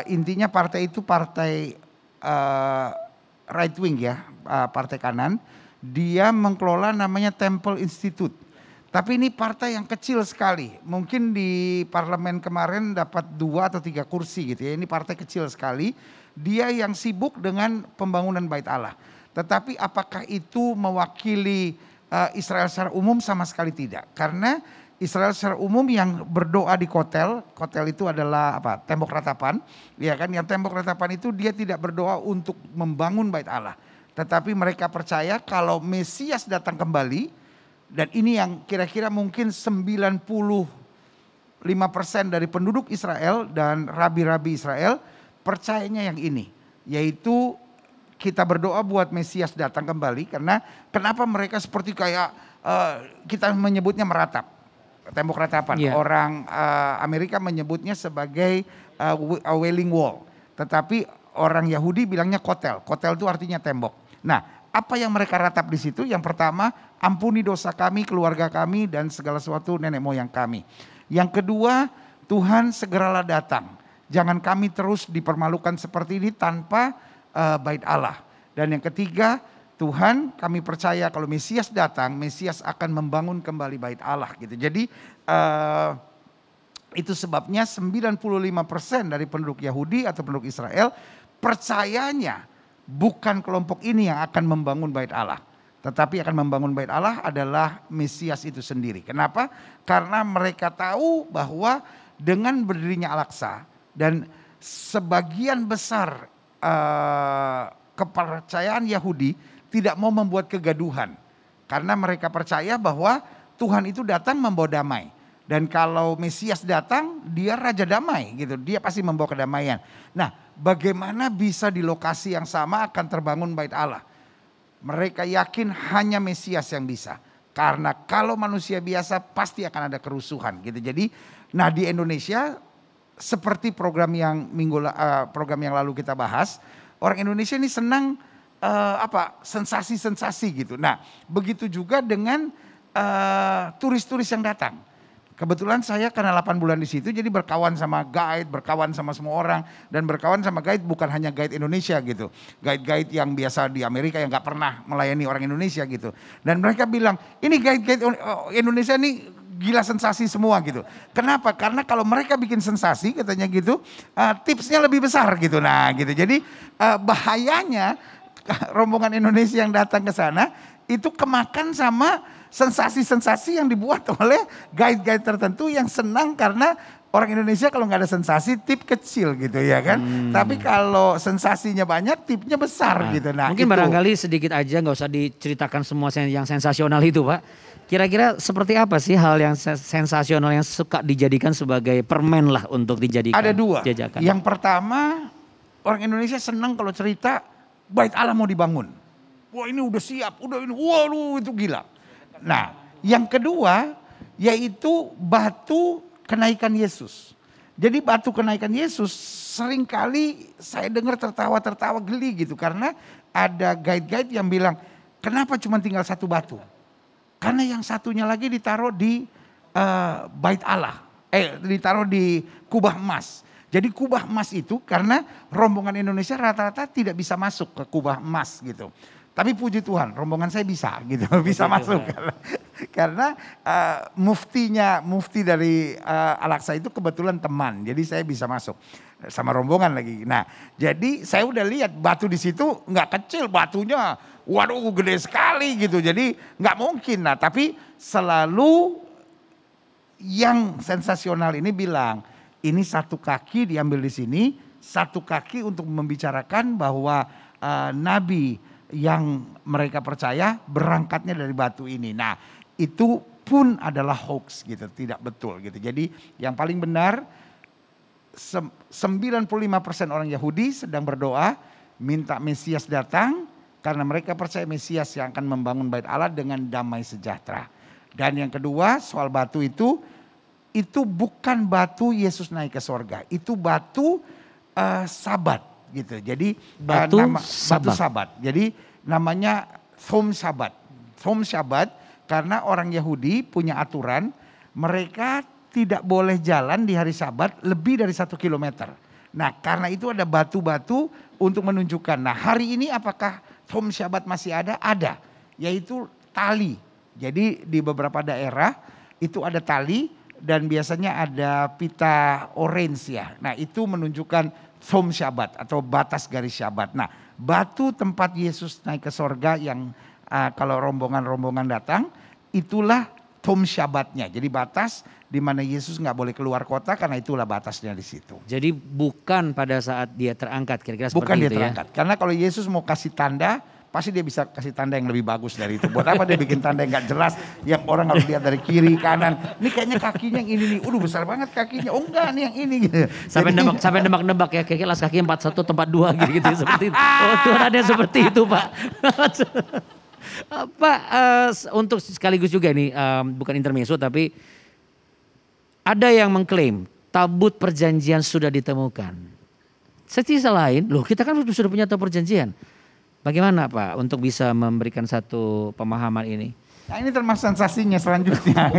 Intinya partai itu partai right wing ya, partai kanan. Dia mengelola namanya Temple Institute. Tapi ini partai yang kecil sekali. Mungkin di parlemen kemarin dapat 2 atau 3 kursi gitu ya. Ini partai kecil sekali. Dia yang sibuk dengan pembangunan Bait Allah. Tetapi apakah itu mewakili Israel secara umum? Sama sekali tidak. Karena Israel secara umum yang berdoa di kotel itu adalah apa? Tembok ratapan, ya kan? Yang tembok ratapan itu dia tidak berdoa untuk membangun Bait Allah, tetapi mereka percaya kalau Mesias datang kembali, dan ini yang kira-kira mungkin 95% dari penduduk Israel dan rabi-rabi Israel percayanya yang ini, yaitu kita berdoa buat Mesias datang kembali. Karena kenapa mereka seperti kayak kita menyebutnya meratap. Tembok ratapan, orang Amerika menyebutnya sebagai Wailing Wall, tetapi orang Yahudi bilangnya kotel. Kotel itu artinya tembok. Nah, apa yang mereka ratap di situ? Yang pertama, ampuni dosa kami, keluarga kami, dan segala sesuatu nenek moyang kami. Yang kedua, Tuhan segeralah datang. Jangan kami terus dipermalukan seperti ini tanpa Bait Allah. Dan yang ketiga, Tuhan, kami percaya kalau Mesias datang, Mesias akan membangun kembali Bait Allah gitu. Jadi itu sebabnya 95% dari penduduk Yahudi atau penduduk Israel percayanya bukan kelompok ini yang akan membangun Bait Allah, tetapi akan membangun Bait Allah adalah Mesias itu sendiri. Kenapa? Karena mereka tahu bahwa dengan berdirinya Al-Aqsa dan sebagian besar kepercayaan Yahudi tidak mau membuat kegaduhan, karena mereka percaya bahwa Tuhan itu datang membawa damai, dan kalau Mesias datang dia raja damai gitu, dia pasti membawa kedamaian. Nah, bagaimana bisa di lokasi yang sama akan terbangun Bait Allah? Mereka yakin hanya Mesias yang bisa, karena kalau manusia biasa pasti akan ada kerusuhan gitu. Jadi, nah di Indonesia seperti program yang program yang lalu kita bahas, orang Indonesia ini senang sensasi-sensasi gitu. Nah, begitu juga dengan turis-turis yang datang. Kebetulan saya karena 8 bulan di situ, jadi berkawan sama guide, berkawan sama semua orang, dan berkawan sama guide bukan hanya guide Indonesia gitu, guide-guide yang biasa di Amerika yang nggak pernah melayani orang Indonesia gitu. Dan mereka bilang, ini guide-guide Indonesia nih gila sensasi semua gitu. Kenapa? Karena kalau mereka bikin sensasi katanya gitu, tipsnya lebih besar gitu. Nah gitu. Jadi bahayanya rombongan Indonesia yang datang ke sana itu kemakan sama sensasi-sensasi yang dibuat oleh guide-guide tertentu yang senang karena orang Indonesia kalau nggak ada sensasi tip kecil gitu ya kan. Tapi kalau sensasinya banyak tipnya besar gitu. Nah, mungkin itu. Barangkali sedikit aja, nggak usah diceritakan semua yang sensasional itu Pak. Kira-kira seperti apa sih hal yang sensasional yang suka dijadikan sebagai permen lah untuk dijadikan? Ada 2. Jajakan. Yang pertama, orang Indonesia senang kalau cerita Bait Allah mau dibangun. Wah ini udah siap, udah ini, waduh itu gila. Nah yang kedua yaitu batu kenaikan Yesus. Jadi batu kenaikan Yesus seringkali saya dengar tertawa-tertawa geli gitu. Karena ada guide-guide yang bilang, kenapa cuma tinggal satu batu? Karena yang satunya lagi ditaruh di bait Allah. Ditaruh di kubah emas. Jadi kubah emas itu karena rombongan Indonesia rata-rata tidak bisa masuk ke kubah emas gitu. Tapi puji Tuhan, rombongan saya bisa gitu, bisa masuk karena mufti dari Al-Aqsa itu kebetulan teman, jadi saya bisa masuk sama rombongan lagi. Nah, jadi saya udah lihat batu di situ nggak kecil batunya, waduh gede sekali gitu. Jadi nggak mungkin. Nah, tapi selalu yang sensasional ini bilang ini satu kaki diambil di sini, satu kaki untuk membicarakan bahwa Nabi yang mereka percaya berangkatnya dari batu ini. Nah, itu pun adalah hoax gitu, tidak betul gitu. Jadi yang paling benar 95% orang Yahudi sedang berdoa minta Mesias datang karena mereka percaya Mesias yang akan membangun bait Allah dengan damai sejahtera. Dan yang kedua soal batu itu bukan batu Yesus naik ke sorga, itu batu Sabat. Gitu. Jadi batu Sabat. Jadi namanya Thom Sabat. Thom Sabat karena orang Yahudi punya aturan mereka tidak boleh jalan di hari Sabat lebih dari 1 kilometer. Nah, karena itu ada batu-batu untuk menunjukkan. Nah, hari ini apakah Thom Sabat masih ada? Ada, yaitu tali. Jadi di beberapa daerah itu ada tali dan biasanya ada pita orange ya. Nah, itu menunjukkan Thom Sabat atau batas garis Sabat. Nah, batu tempat Yesus naik ke sorga yang kalau rombongan-rombongan datang, itulah Thom Sabatnya. Jadi batas di mana Yesus nggak boleh keluar kota karena itulah batasnya di situ. Jadi bukan pada saat dia terangkat kira-kira seperti bukan itu dia terangkat. Karena kalau Yesus mau kasih tanda, pasti dia bisa kasih tanda yang lebih bagus dari itu. Buat apa dia bikin tanda yang gak jelas, yang orang harus lihat dari kiri kanan. Ini kayaknya kakinya yang ini nih, besar banget kakinya. Oh enggak nih yang ini gitu. Sampai nebak-nebak ya, kayak las kaki 41 tempat 2 gitu seperti itu. Oh Tuhan ada yang seperti itu Pak. Pak untuk sekaligus juga nih bukan intermezzo tapi ada yang mengklaim tabut perjanjian sudah ditemukan. Sisi lain, loh kita kan sudah punya tabut perjanjian. Bagaimana Pak untuk bisa memberikan satu pemahaman ini? Nah ini termasuk sensasinya selanjutnya.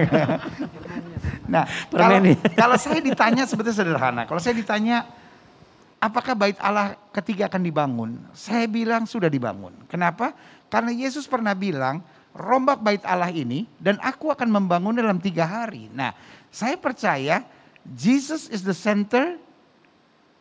Nah kalau saya ditanya sebetulnya sederhana. Kalau saya ditanya apakah bait Allah ketiga akan dibangun? Saya bilang sudah dibangun. Kenapa? Karena Yesus pernah bilang rombak bait Allah ini dan aku akan membangun dalam 3 hari. Nah saya percaya Jesus is the center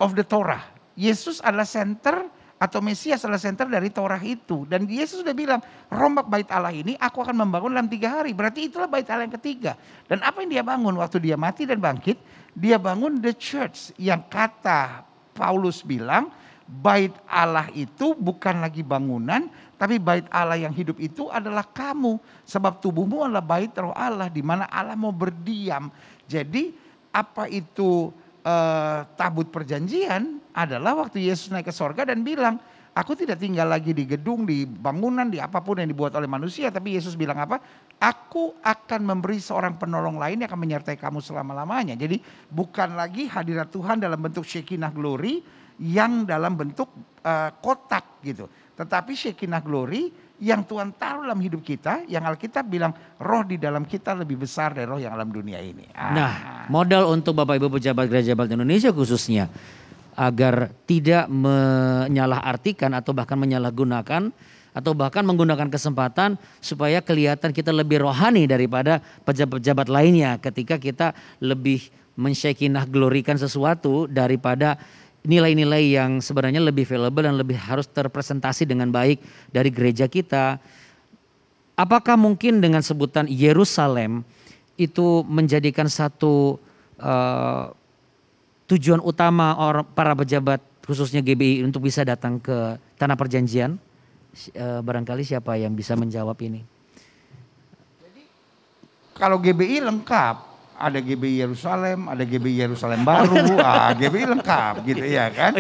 of the Torah. Yesus adalah center atau Mesias adalah center dari Torah itu. Dan Yesus sudah bilang, rombak bait Allah ini aku akan membangun dalam 3 hari. Berarti itulah bait Allah yang ketiga. Dan apa yang dia bangun waktu dia mati dan bangkit? Dia bangun the church. Yang kata Paulus bilang, bait Allah itu bukan lagi bangunan, tapi bait Allah yang hidup itu adalah kamu. Sebab tubuhmu adalah bait roh Allah, di mana Allah mau berdiam. Jadi apa itu tabut perjanjian adalah waktu Yesus naik ke sorga dan bilang, aku tidak tinggal lagi di gedung, di bangunan, di apapun yang dibuat oleh manusia. Tapi Yesus bilang apa? Aku akan memberi seorang penolong lain yang akan menyertai kamu selama-lamanya. Jadi bukan lagi hadirat Tuhan dalam bentuk Shekinah Glory yang dalam bentuk kotak gitu. Tetapi Shekinah Glory yang Tuhan taruh dalam hidup kita, yang Alkitab bilang roh di dalam kita lebih besar dari roh yang dalam dunia ini. Nah, modal untuk Bapak Ibu pejabat Gereja Balt Indonesia khususnya agar tidak menyalahartikan atau bahkan menyalahgunakan atau bahkan menggunakan kesempatan supaya kelihatan kita lebih rohani daripada pejabat-pejabat lainnya ketika kita lebih mensyekinah glorikan sesuatu daripada nilai-nilai yang sebenarnya lebih valuable dan lebih harus terpresentasi dengan baik dari gereja kita. Apakah mungkin dengan sebutan Yerusalem itu menjadikan satu tujuan utama para pejabat khususnya GBI untuk bisa datang ke Tanah Perjanjian? Barangkali siapa yang bisa menjawab ini? Kalau GBI lengkap. Ada GBI Yerusalem, ada GBI Yerusalem baru, GBI lengkap gitu ya kan.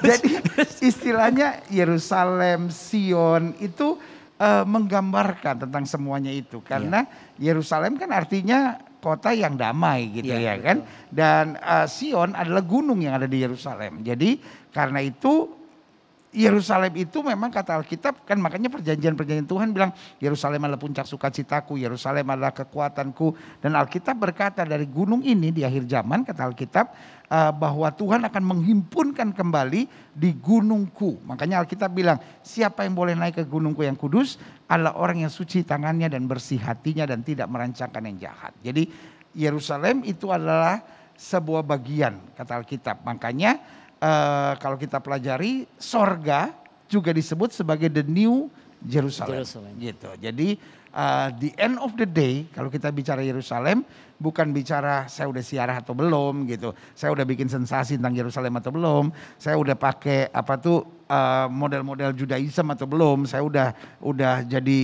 Jadi istilahnya Yerusalem, Sion itu menggambarkan tentang semuanya itu. Karena Yerusalem kan artinya kota yang damai gitu ya kan. Dan Sion adalah gunung yang ada di Yerusalem. Jadi karena itu Yerusalem itu memang kata Alkitab kan, makanya perjanjian Tuhan bilang Yerusalem adalah puncak sukacitaku, Yerusalem adalah kekuatanku. Dan Alkitab berkata dari gunung ini di akhir zaman kata Alkitab bahwa Tuhan akan menghimpunkan kembali di gunungku. Makanya Alkitab bilang siapa yang boleh naik ke gunungku yang kudus adalah orang yang suci tangannya dan bersih hatinya dan tidak merancangkan yang jahat. Jadi Yerusalem itu adalah sebuah bagian kata Alkitab. Makanya kalau kita pelajari sorga juga disebut sebagai the new Jerusalem. Gitu. Jadi the end of the day kalau kita bicara Yerusalem bukan bicara saya udah siarah atau belum gitu. Saya udah bikin sensasi tentang Yerusalem atau belum. Saya udah pakai model-model Judaism atau belum. Saya udah jadi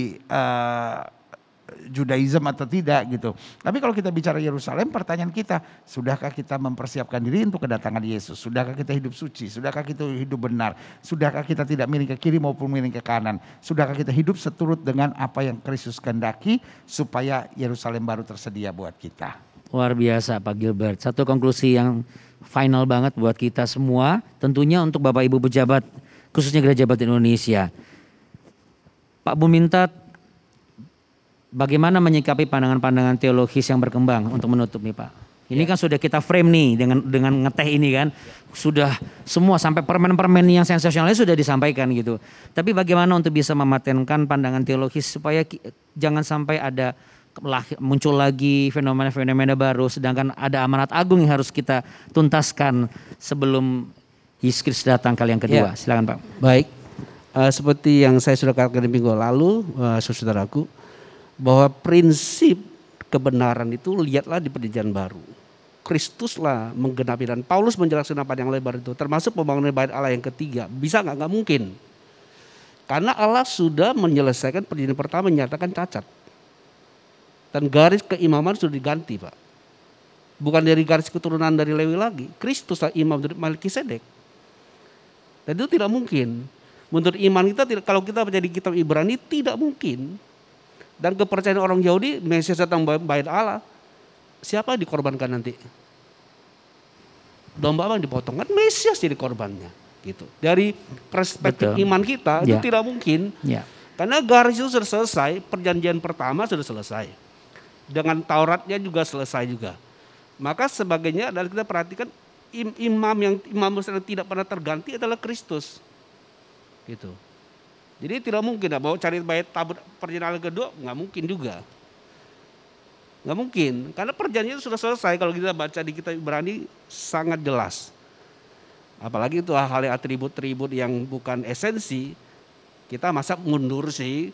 Judaism atau tidak gitu. Tapi kalau kita bicara Yerusalem, pertanyaan kita, sudahkah kita mempersiapkan diri untuk kedatangan Yesus? Sudahkah kita hidup suci? Sudahkah kita hidup benar? Sudahkah kita tidak miring ke kiri maupun miring ke kanan? Sudahkah kita hidup seturut dengan apa yang Kristus kehendaki supaya Yerusalem baru tersedia buat kita? Luar biasa Pak Gilbert. Satu konklusi yang final banget buat kita semua, tentunya untuk Bapak Ibu pejabat, khususnya Gereja Baptis Indonesia. Pak Bumintat, bagaimana menyikapi pandangan-pandangan teologis yang berkembang untuk menutup nih Pak? Ini kan sudah kita frame nih dengan ngeteh ini kan. Sudah semua sampai permen-permen yang sensasionalnya sudah disampaikan gitu. Tapi bagaimana untuk bisa mematenkan pandangan teologis supaya jangan sampai ada muncul lagi fenomena-fenomena baru, sedangkan ada amanat agung yang harus kita tuntaskan sebelum Yesus Kristus datang kali yang kedua. Silakan Pak. Baik, seperti yang saya sudah katakan di minggu lalu, saudaraku, bahwa prinsip kebenaran itu lihatlah di perjanjian baru. Kristuslah menggenapi, dan Paulus menjelaskan apa yang lebar itu, termasuk pembangunan bait Allah yang ketiga. Bisa nggak? Nggak mungkin. Karena Allah sudah menyelesaikan perjanjian pertama, menyatakan cacat. Dan garis keimaman sudah diganti Pak. Bukan dari garis keturunan dari Lewi lagi. Kristuslah imam dari Melkisedek. Dan itu tidak mungkin. Menurut iman kita, kalau kita menjadi kitab Ibrani, tidak mungkin. Dan kepercayaan orang Yahudi, Mesias datang bait Allah, siapa yang dikorbankan nanti? Domba apa yang dipotong? Kan Mesias jadi korbannya. Gitu. Dari perspektif iman kita itu tidak mungkin. Karena garis itu sudah selesai, perjanjian pertama sudah selesai. Dengan Tauratnya juga selesai juga. Maka sebagainya adalah kita perhatikan imam besar yang tidak pernah terganti adalah Kristus. Gitu. Jadi tidak mungkin bahwa cari bait tabut perjanjian kedua, nggak mungkin juga. Nggak mungkin, karena perjanjian sudah selesai. Kalau kita baca di kitab Ibrani sangat jelas. Apalagi itu hal-hal atribut-atribut yang bukan esensi, kita masa mundur sih.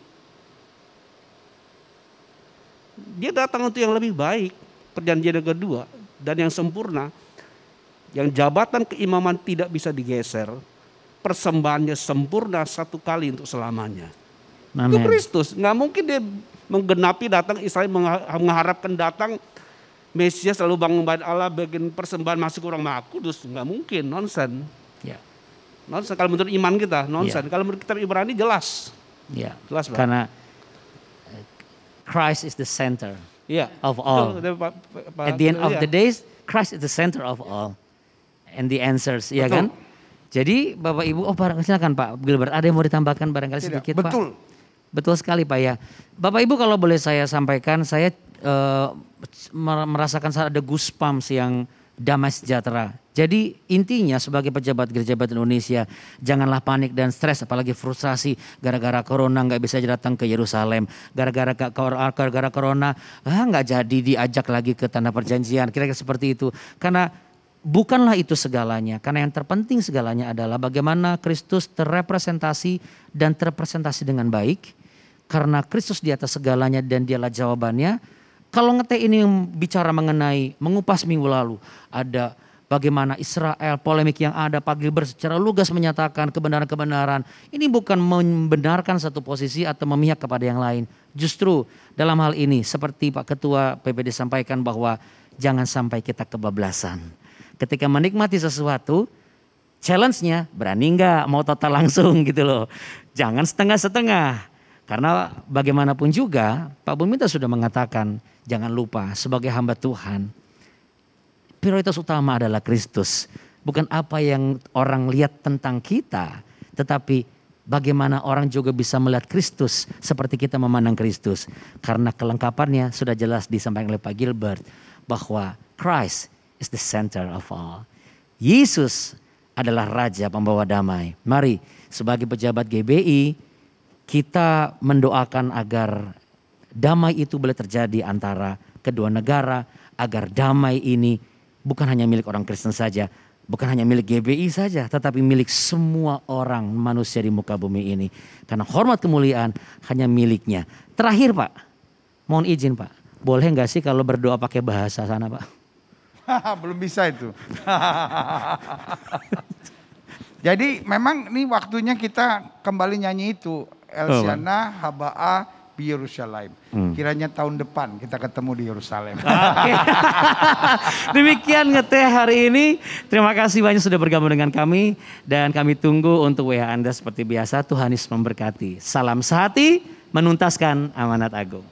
Dia datang untuk yang lebih baik, perjanjian yang kedua, dan yang sempurna. Yang jabatan keimaman tidak bisa digeser. Persembahannya sempurna satu kali untuk selamanya. Amen. Itu Kristus. Nggak mungkin dia menggenapi datang Israel mengharapkan datang Mesias lalu bangun bait Allah bikin persembahan masuk orang Maha Kudus. Nggak mungkin, nonsen. Nonsen kalau menurut iman kita, nonsen. Kalau menurut kitab Ibrani jelas. Jelas Pak. Karena Christ is the center of all. At the end of the days, Christ is the center of all. And the answers, ya kan? Jadi Bapak Ibu, silakan Pak Gilbert, ada yang mau ditambahkan barangkali sedikit Pak? Betul sekali Pak ya. Bapak Ibu kalau boleh saya sampaikan, saya merasakan ada goosebumps yang damai sejahtera. Jadi intinya sebagai pejabat Gereja Baptis Indonesia, janganlah panik dan stres, apalagi frustrasi gara-gara corona nggak bisa datang ke Yerusalem, gara-gara corona nggak jadi diajak lagi ke tanah perjanjian, kira-kira seperti itu. Karena bukanlah itu segalanya, karena yang terpenting segalanya adalah bagaimana Kristus terrepresentasi dan terpresentasi dengan baik. Karena Kristus di atas segalanya dan dialah jawabannya. Kalau ngeteh ini bicara mengenai mengupas minggu lalu, ada bagaimana Israel, polemik yang ada, Pak Gilbert secara lugas menyatakan kebenaran-kebenaran. Ini bukan membenarkan satu posisi atau memihak kepada yang lain. Justru dalam hal ini seperti Pak Ketua PPD sampaikan bahwa jangan sampai kita kebablasan. Ketika menikmati sesuatu, challenge-nya berani enggak mau total langsung gitu loh. Jangan setengah-setengah. Karena bagaimanapun juga Pak Buminta sudah mengatakan, jangan lupa sebagai hamba Tuhan, prioritas utama adalah Kristus. Bukan apa yang orang lihat tentang kita, tetapi bagaimana orang juga bisa melihat Kristus seperti kita memandang Kristus. Karena kelengkapannya sudah jelas disampaikan oleh Pak Gilbert, bahwa Christ is the center of all. Yesus adalah Raja pembawa damai. Mari sebagai pejabat GBI, kita mendoakan agar damai itu boleh terjadi antara kedua negara, agar damai ini bukan hanya milik orang Kristen saja, bukan hanya milik GBI saja, tetapi milik semua orang manusia di muka bumi ini. Karena hormat kemuliaan hanya miliknya. Terakhir Pak, mohon izin Pak, boleh nggak sih kalau berdoa pakai bahasa sana Pak? Belum bisa itu. Jadi memang ini waktunya kita kembali nyanyi itu. Elsiana Haba'a bi Yerusalem. Kiranya tahun depan kita ketemu di Yerusalem. Demikian ngeteh hari ini. Terima kasih banyak sudah bergabung dengan kami. Dan kami tunggu untuk WA Anda seperti biasa. Tuhan Yesus memberkati. Salam sehati menuntaskan amanat agung.